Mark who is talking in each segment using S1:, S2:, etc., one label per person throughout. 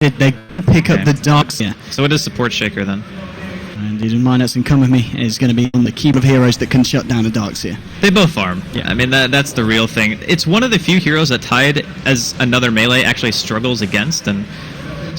S1: they pick up the darks. Yeah.
S2: So what is support shaker then?
S1: Indeed, and Minus and Come With Me is going to be on the keeper of heroes that can shut down the Darkseer.
S2: They both farm. Yeah, I mean, that's the real thing. It's one of the few heroes that Tide, as another melee, actually struggles against. And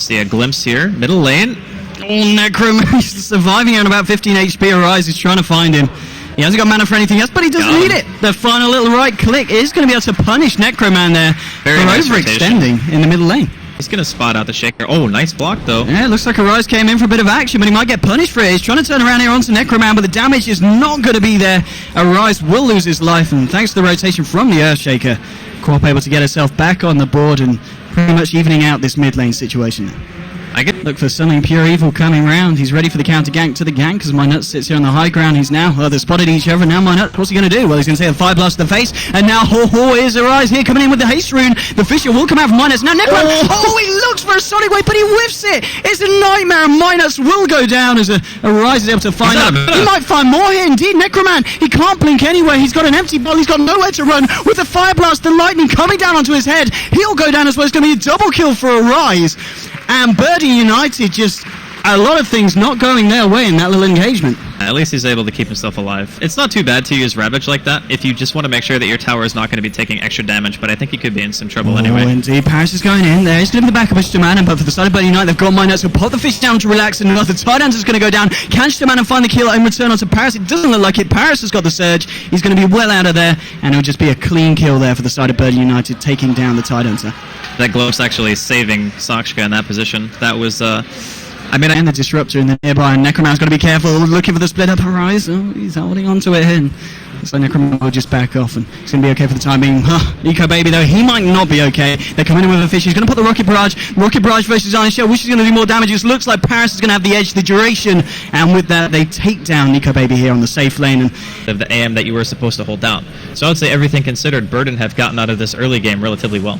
S2: see a glimpse here. Middle lane.
S1: Oh, Necroman surviving on about 15 HP. Arise is trying to find him. He hasn't got mana for anything else, but he doesn't need it. The final little right click is going to be able to punish Necroman there for overextending in the middle lane.
S2: He's going to spot out the shaker. Oh, nice block, though.
S1: Yeah, it looks like Arise came in for a bit of action, but he might get punished for it. He's trying to turn around here onto Necroman, but the damage is not going to be there. Arise will lose his life, and thanks to the rotation from the Earthshaker, Co-op able to get herself back on the board and pretty much evening out this mid lane situation.
S2: I get
S1: look for something Pure Evil coming round. He's ready for the counter gank to the gank because Minus sits here on the high ground. He's now, they've spotted each other. Now Minus, what's he going to do? Well, he's going to say a fire blast to the face. And now is Arise here coming in with the haste rune. The Fisher will come out from Minus. Now Necroman, he looks for a Sonic Wave, but he whiffs it. It's a nightmare. Minus will go down as Arise is able to find out. He might find more here. Indeed, Necroman, he can't blink anywhere. He's got an empty ball. He's got nowhere to run. With the fire blast, the lightning coming down onto his head. He'll go down as well. It's going to be a double kill for Arise. And Birdie United, just a lot of things not going their way in that little engagement.
S2: At least he's able to keep himself alive. It's not too bad to use Ravage like that if you just want to make sure that your tower is not going to be taking extra damage, but I think he could be in some trouble anyway.
S1: Indeed, Paris is going in there. He's going to be the backup of Shtamana, but for the side of Birdie United, they've got Minus who'll pop the fish down to relax, and the Tidehunter is going to go down. Can Shtamana find the kill and return onto Paris? It doesn't look like it. Paris has got the surge. He's going to be well out of there, and it'll just be a clean kill there for the side of Birdie United, taking down the Tidehunter.
S2: That Glove's actually saving Sakshka in that position. That was,
S1: and the Disruptor in the nearby, and Necroman's got to be careful, looking for the split up Horizon. He's holding on to it in. So Necroman will just back off, and it's going to be okay for the time being. Nico Baby, though, he might not be okay. They're coming in with a fish. He's going to put the Rocket Barrage. Rocket Barrage versus Iron Shell, which is going to do more damage. It looks like Paris is going to have the edge, the duration, and with that, they take down Nico Baby here on the safe lane. And
S2: of the AM that you were supposed to hold down. So I would say everything considered, Burden have gotten out of this early game relatively well.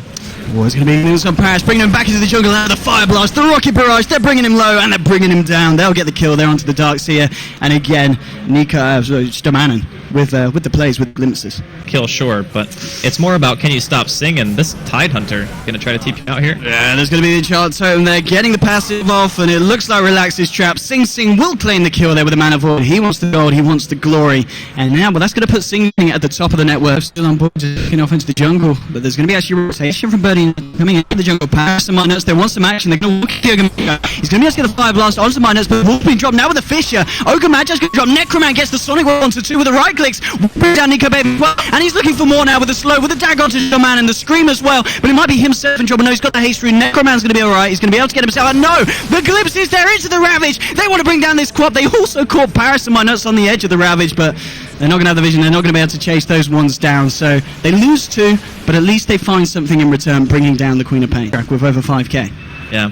S1: It's going to be news on Paris, bringing him back into the jungle now. The Fire Blast, the Rocket Barrage, they're bringing him low, and they're bringing him down. They'll get the kill there onto the Darkseer. And again, Stamanen with the plays, with glimpses.
S2: Kill, sure, but it's more about can you stop singing. This Tidehunter going to try to TP out here?
S1: Yeah, there's going to be the Chart Totem there, getting the passive off, and it looks like Relax is trapped. Sing will claim the kill there with the Man of War. He wants the gold, he wants the glory. And now, that's going to put Sing at the top of the network. Still on board, just looking off into the jungle, but there's going to be actually rotation from Birdie coming into the jungle. Paris and Minus, they want some action. They're going to look here. He's going to be able to get the Fire Blast onto Minus, but Wolf being dropped now with the Fisher. Ogre just going to drop. Necroman gets the Sonic Wave onto 2 with the right clicks. Bring down Nico Baby as well, and he's looking for more now with the slow, with the dagger onto the man and the scream as well. But it might be himself in trouble. No, he's got the haste rune. Necroman's going to be alright. He's going to be able to get himself out. No, the glimpse is there into the Ravage. They want to bring down this quad. They also caught Paris and Minus on the edge of the Ravage, but they're not going to have the vision. They're not going to be able to chase those ones down. So they lose 2, but at least they find something in return, bringing down the Queen of Pain with over 5k.
S2: Yeah.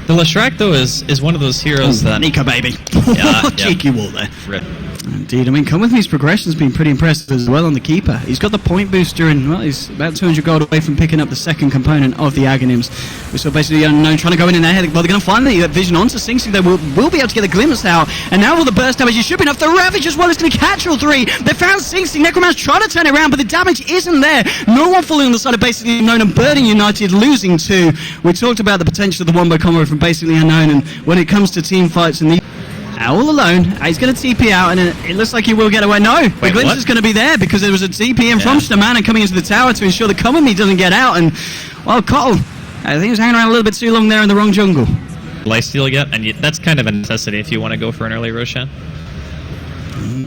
S2: The Leshrac, though, is one of those heroes that...
S1: Nico Baby. Cheeky wall there.
S2: Rip.
S1: Indeed, Come With Me's progression's been pretty impressive as well on the Keeper. He's got the point booster, and, he's about 200 gold away from picking up the second component of the Aghanims. We saw basically Unknown trying to go in there. Well, they're going to find the vision onto Sing Sing. They will be able to get the glimpse out, and now all the burst damage, it should be enough. The Ravage as well is going to catch all 3. They found Sing Sing. Necroman's trying to turn it around, but the damage isn't there. No one falling on the side of basically Unknown, and Birdie United losing 2. We talked about the potential of the one-by combo from basically Unknown, and when it comes to team fights and the all alone, he's going to TP out, and it looks like he will get away. No, the glimpse is going to be there because there was a TP in from Shtamana coming into the tower to ensure the Come With Me doesn't get out. And, Cottle, I think he was hanging around a little bit too long there in the wrong jungle.
S2: Lifesteal yet, and that's kind of a necessity if you want to go for an early Roshan.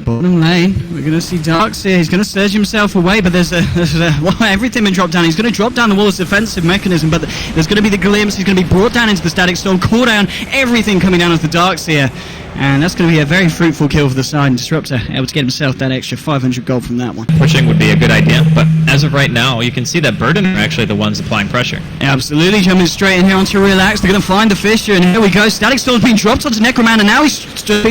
S1: Bottom lane, we're going to see Darkseer. He's going to surge himself away, but there's everything been dropped down. He's going to drop down the wall's defensive mechanism, but there's going to be the glimpse. He's going to be brought down into the Static Storm, cool down, everything coming down as the Darkseer. And that's going to be a very fruitful kill for the side. And Disruptor able to get himself that extra 500 gold from that one.
S2: Pushing would be a good idea, but as of right now, you can see that Burden are actually the ones applying pressure.
S1: Yeah, absolutely, jumping straight in here onto Relax. They're going to find the Fisher, and here we go. Static Storm's been dropped onto Necroman, and now he's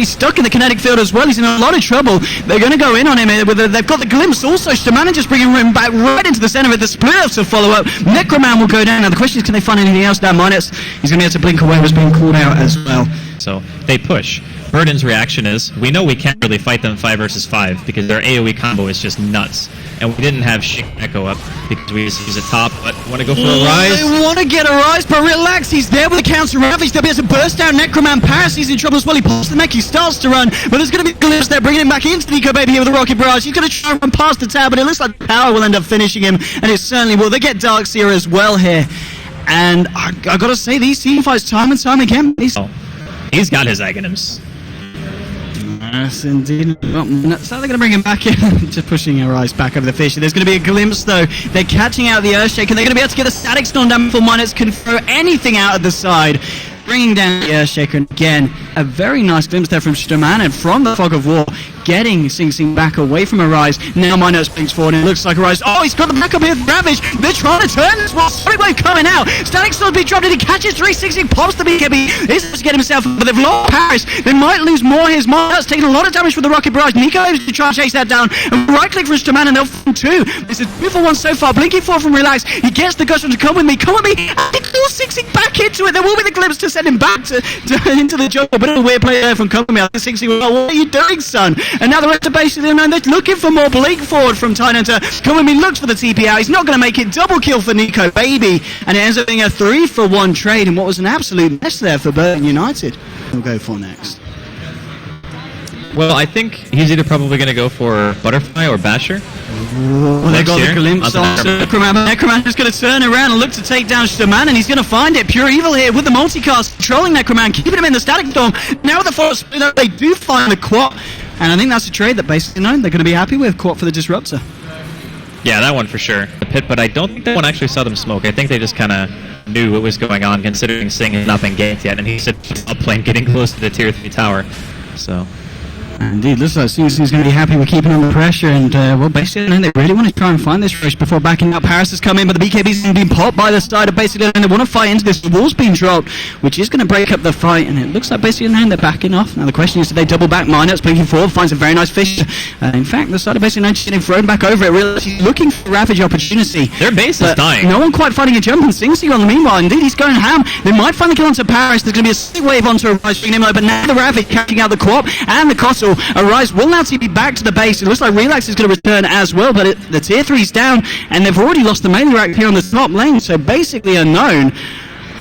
S1: stuck in the kinetic field as well. He's in a lot of trouble. They're going to go in on him. They've got the glimpse also. Shtamana just bringing him back right into the center of it. The split to follow up. Necroman will go down. Now the question is, can they find anything else down? Minus, he's going to be able to blink away, was being called out as well.
S2: So they push. Burden's reaction is, we know we can't really fight them 5 versus 5 because their AoE combo is just nuts. And we didn't have Shake Echo up because we just use a top, but want to go for a rise.
S1: They want to get a rise, but relax, he's there with the counter ravage. They'll be able to burst down Necroman. Paris, he's in trouble as well. He pops the mech, he starts to run, but there's going to be glimpse there, bringing him back into the Nico Baby here with the Rocket Barrage. He's going to try and run past the tower, but it looks like power will end up finishing him, and it certainly will. They get Darkseer as well here. And I gotta say, these team fights time and time again.
S2: He's got his Aghanims.
S1: Yes, indeed. Well, so they're going to bring him back in. Just pushing her eyes back over the fish. There's going to be a glimpse, though. They're catching out the Earthshake, and they're going to be able to get a static storm down before Minus can throw anything out of the side. Bringing down the Earthshaker, and again, a very nice glimpse there from Shtaman, and from the Fog of War, getting Sing Sing back away from Arise. Now Minus blinks forward, and it looks like Arise. Oh, he's got the back up here with Ravage. They're trying to turn this one. Sonic Wave coming out. Static Storm being dropped, and he catches 360, pops the BKB. He's supposed to get himself, but they've lost Paris. They might lose more. His Minus taking a lot of damage from the Rocket Barrage. Nico is to try and chase that down, and right click from Shtaman, and they'll find 2. This is 2 for 1 so far. Blinking forward from Relax. He gets the Gushroom to come with me, and he calls Sing Sing back into it. There will be the glimpse to send him back into the jungle, but a weird play there from Come With Me. I think 60 what are you doing, son? And now the rest of basically unknown. They're looking for more blink forward from Tidehunter. Come With Me looks for the TP out. He's not going to make it. Double kill for Nico Baby, and it ends up being a 3-for-1 trade in what was an absolute mess there for Burton United. We'll go for next.
S2: Well, I think he's either probably going to go for Butterfly or Basher.
S1: Well, they got the glimpse on Necroman. Necroman is going to turn around and look to take down Shtaman, and he's going to find it. Pure Evil here with the multicast, controlling Necroman, keeping him in the Static Storm. Now with the Force, they do find the Quat, and I think that's a trade that basically they're going to be happy with. Quat for the Disruptor.
S2: Yeah, that one for sure. The Pit, but I don't think that one actually saw them smoke. I think they just kind of knew what was going on, considering Sing had not been ganked yet, and he's up playing, getting close to the tier 3 tower. So...
S1: Indeed, looks like Sing Sing's going to be happy with keeping on the pressure, and well, basically, they really want to try and find this rush before backing out. Paris has come in, but the BKB's been popped by the side of basically, and they want to fight into this. The wall's being dropped, which is going to break up the fight, and it looks like basically they're backing off. Now the question is, do they double back? Minus blinking forward, finds a very nice fish. In fact, the side of basically getting thrown back over it. Really, she's looking for Ravage opportunity.
S2: Their base is dying.
S1: No one quite finding a jump, and Sing Sing on the meanwhile. Indeed, he's going ham. They might find the kill onto Paris. There's going to be a sick wave onto Arise, bringing him low, but now the Ravage catching out the Co-op and the Costal. Arise will now TP back to the base. It looks like Relax is going to return as well, but the tier 3's down, and they've already lost the melee rack here on the top lane, so basically unknown.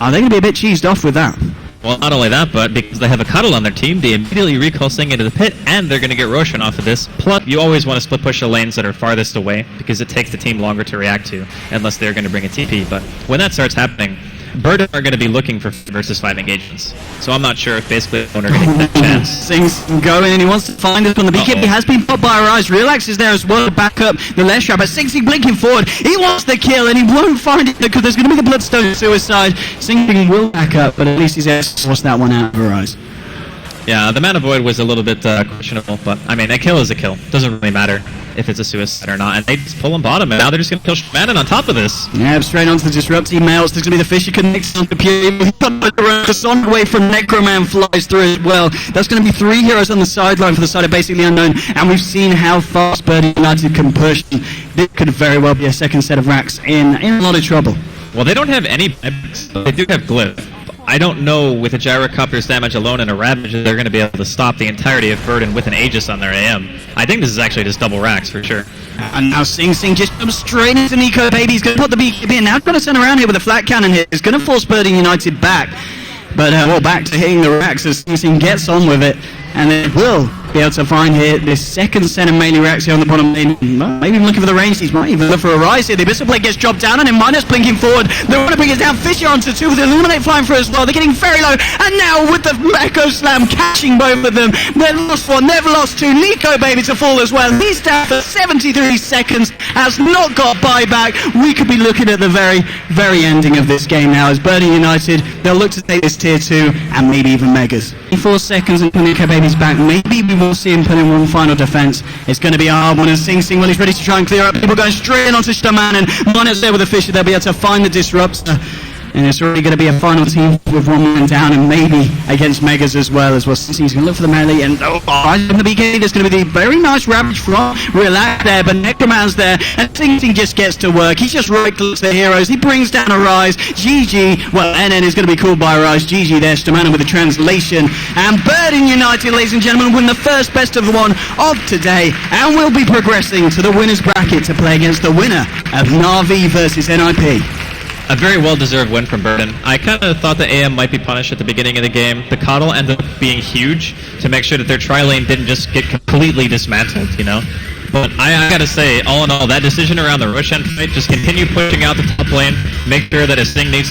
S1: Are they going to be a bit cheesed off with that?
S2: Well, not only that, but because they have a Cuddle on their team, they immediately recall Sing into the pit, and they're going to get Roshan off of this. Plus, you always want to split push the lanes that are farthest away, because it takes the team longer to react to, unless they're going to bring a TP. But when that starts happening, Burden are going to be looking for 5 versus 5 engagements. So I'm not sure if basically the owner going to get a chance.
S1: Sing's going, and he wants to find this one. The BKB has been popped by Arise. Relax is there as well to back up the left trap, but Sing blinking forward. He wants the kill, and he won't find it because there's going to be the Bloodstone suicide. Sing will back up, but at least he's able to force that one out of Arise.
S2: Yeah, the Mana Void was a little bit questionable, but I mean, a kill is a kill. Doesn't really matter if it's a suicide or not, and they just pull him bottom, and now they're just going to kill Shmanin on top of this.
S1: Yeah, straight onto the Disrupt emails. There's going to be the Fisher connects onto Pure. The Sonic Wave from Necroman flies through as well. That's going to be 3 heroes on the sideline for the side of basically unknown, and we've seen how fast Burden United can push. This could very well be a second set of racks in a lot of trouble.
S2: Well, they don't have any epics. They do have Glyph. I don't know with a Gyrocopter's damage alone and a Ravage they're going to be able to stop the entirety of Burden with an Aegis on their AM. I think this is actually just double racks for sure.
S1: And now Sing just comes straight into Nico Baby. He's going to put the BKB in. Now he's going to turn around here with a flat cannon hit. He's going to force Burden United back. But well, back to hitting the racks as Sing gets on with it. And they will be able to find here this second set of melee racks here on the bottom lane. Maybe even looking for the range. He's might even look for a rise here. The Abyssal Blade gets dropped down, and then Minus blinking forward. They want to bring it down. Fisher onto 2 with the Illuminate flying through as well. They're getting very low. And now with the Echo Slam catching both of them. They've lost 1, they've lost 2. Nico Baby to fall as well. He's down for 73 seconds. Has not got buyback. We could be looking at the very, very ending of this game now as Burden United, they'll look to take this tier 2 and maybe even Megas. 4 seconds and Nico Baby's back. Maybe we will see him put in one final defense. It's going to be a hard one, and Sing well, he's ready to try and clear up. People going straight onto Shtaman, and Minus there with the Fisher. They'll be able to find the Disruptor. And it's already going to be a final team with one man down and maybe against Megas as well. He's going to look for the melee and going to be KD. There's going to be the very nice Ravage from Relax there, but Necroman's there and Sing Sing just gets to work. He just right-clicks the heroes. He brings down a Rise. GG. Well, NN is going to be called by Rise. GG there. Stamana with the translation. And Burden United, ladies and gentlemen, win the first best of one of today. And we'll be progressing to the winner's bracket to play against the winner of Na'Vi versus NIP.
S2: A very well-deserved win from Burden. I kind of thought that AM might be punished at the beginning of the game. The coddle ended up being huge to make sure that their tri-lane didn't just get completely dismantled, you know? But I gotta say, all in all, that decision around the Roshan fight, just continue pushing out the top lane, make sure that his Sing needs